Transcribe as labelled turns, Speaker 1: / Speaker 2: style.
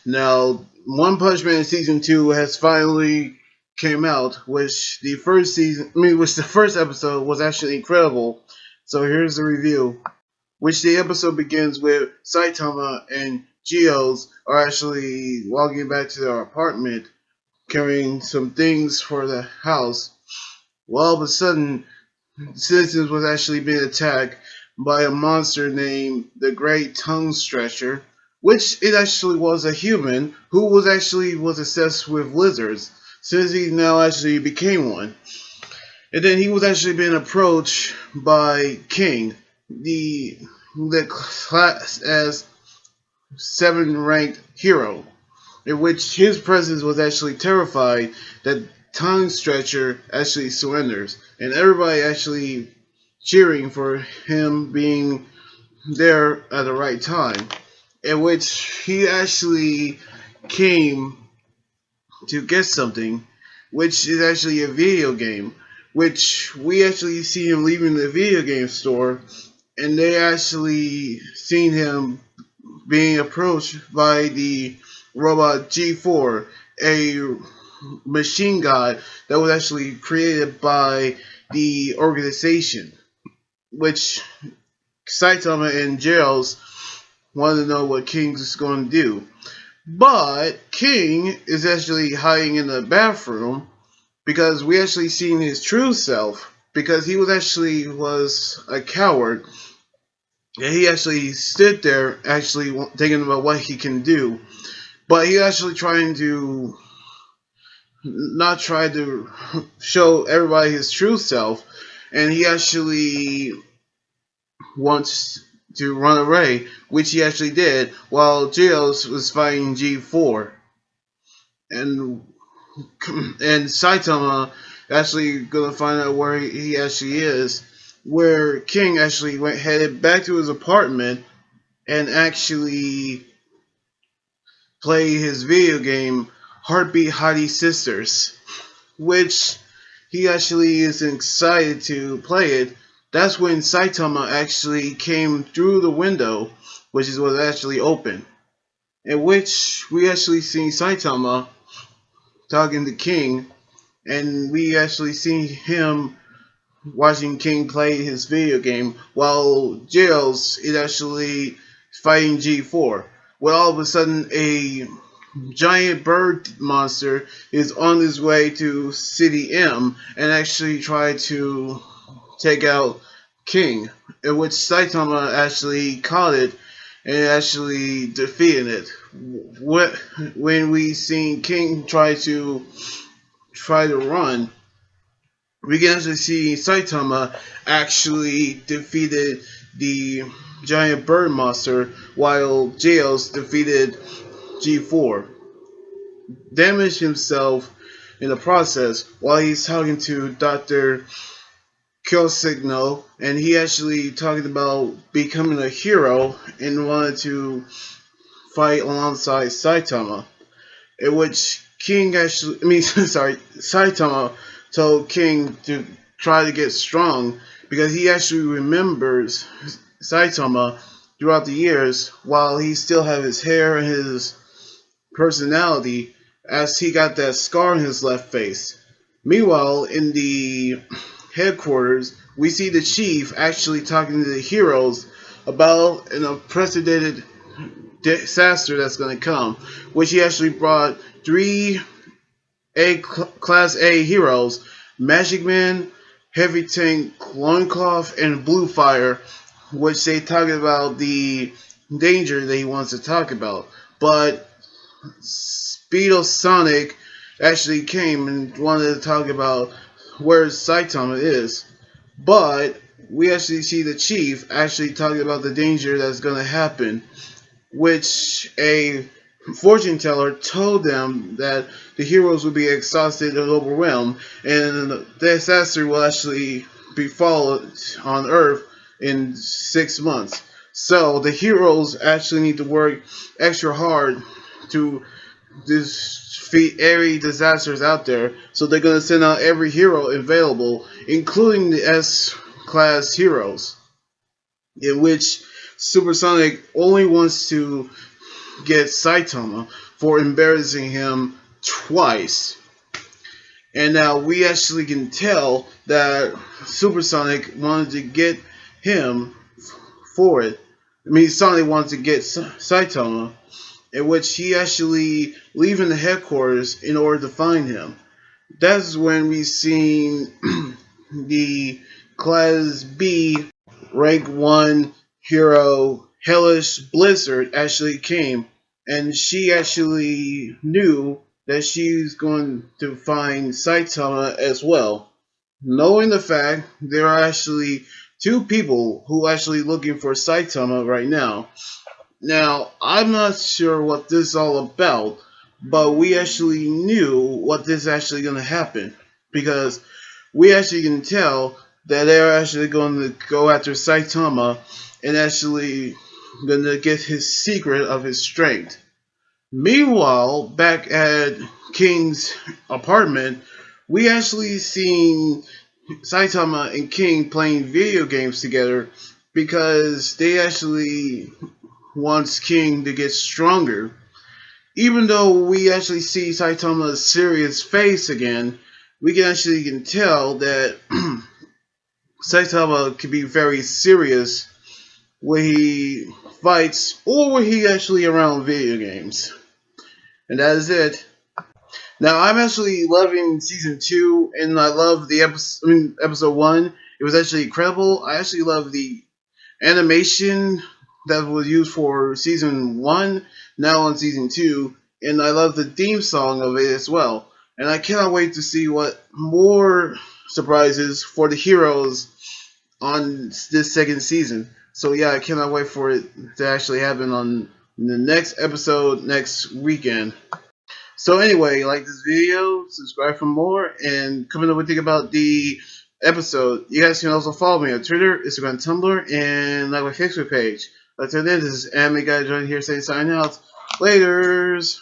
Speaker 1: Now, One Punch Man season 2 has finally came out, which which the first episode was actually incredible. So here's the review, which the episode begins with Saitama and Geos are actually walking back to their apartment, carrying some things for the house. Well, all of a sudden, citizens was actually being attacked by a monster named the Great Tongue Stretcher, which it actually was a human who was obsessed with lizards, since he now actually became one. And then he was actually being approached by King, the class as 7 ranked hero, in which his presence was actually terrified that Tongue Stretcher actually surrenders, and everybody actually cheering for him being there at the right time, in which he actually came to get something, which is actually a video game, which we actually see him leaving the video game store, and they actually seen him being approached by the robot G4, a machine god that was actually created by the organization, which Saitama and Jails wanted to know what King's going to do. But King is actually hiding in the bathroom because we actually seen his true self, because he was a coward, and he actually stood there actually thinking about what he can do. But he actually trying to not try to show everybody his true self, and he actually wants to run away, which he actually did while Geos was fighting G4, and and Saitama actually gonna find out where he actually is, where King actually went headed back to his apartment and actually play his video game Heartbeat Hottie Sisters, which he actually is excited to play it. That's when Saitama actually came through the window, which is was actually open, in which we actually see Saitama talking to King, and we actually see him watching King play his video game while Jails is actually fighting G4. Well, all of a sudden, a giant bird monster is on his way to City M and actually try to take out King, in which Saitama actually caught it and actually defeated it. When we seen King try to run, we can actually see Saitama actually defeated the giant bird monster while Jails defeated G4, damaged himself in the process while he's talking to Dr. Kill Signal, and he actually talking about becoming a hero and wanted to fight alongside Saitama, in which Saitama told King to try to get strong because he actually remembers Saitama throughout the years while he still have his hair and his personality, as he got that scar in his left face. Meanwhile, in the headquarters, we see the chief actually talking to the heroes about an unprecedented disaster that's going to come, which he actually brought 3 Class A heroes: Magic Man, Heavy Tank, Loincloth, and Blue Fire, which they talk about the danger that he wants to talk about. But Speedo Sonic actually came and wanted to talk about where Saitama is. But we actually see the chief actually talking about the danger that's going to happen, which a fortune teller told them that the heroes would be exhausted and overwhelmed, and the disaster will actually befall on Earth in 6 months. So the heroes actually need to work extra hard to defeat every disasters out there. So they're gonna send out every hero available, including the S class heroes, in which Supersonic only wants to get Saitama for embarrassing him twice. And now we actually can tell that Supersonic wanted to get him for it. I mean, Sonic wanted to get Saitama, in which he actually leaving the headquarters in order to find him. That's when we seen the Class B Rank 1 hero Hellish Blizzard actually came, and she actually knew that she's going to find Saitama as well. Knowing the fact there are actually two people who are actually looking for Saitama right now. Now, I'm not sure what this is all about, but we actually knew what this is actually going to happen because we actually can tell that they're actually going to go after Saitama and actually going to get his secret of his strength. Meanwhile, back at King's apartment, we actually seen Saitama and King playing video games together because they actually wants King to get stronger. Even though we actually see Saitama's serious face again, we can tell that Saitama can be very serious when he fights or when he actually around video games. And that is it. Now I'm actually loving season 2, and I love the episode. Episode 1. It was actually incredible. I actually love the animation that was used for season 1, now on season 2, and I love the theme song of it as well. And I cannot wait to see what more surprises for the heroes on this second season. So yeah, I cannot wait for it to actually happen on the next episode next weekend. So anyway, like this video, subscribe for more, and comment up what you think about the episode. You guys can also follow me on Twitter, Instagram, Tumblr, and like my Facebook page. Until then, this is Anime Guy joining here saying sign out. Laters!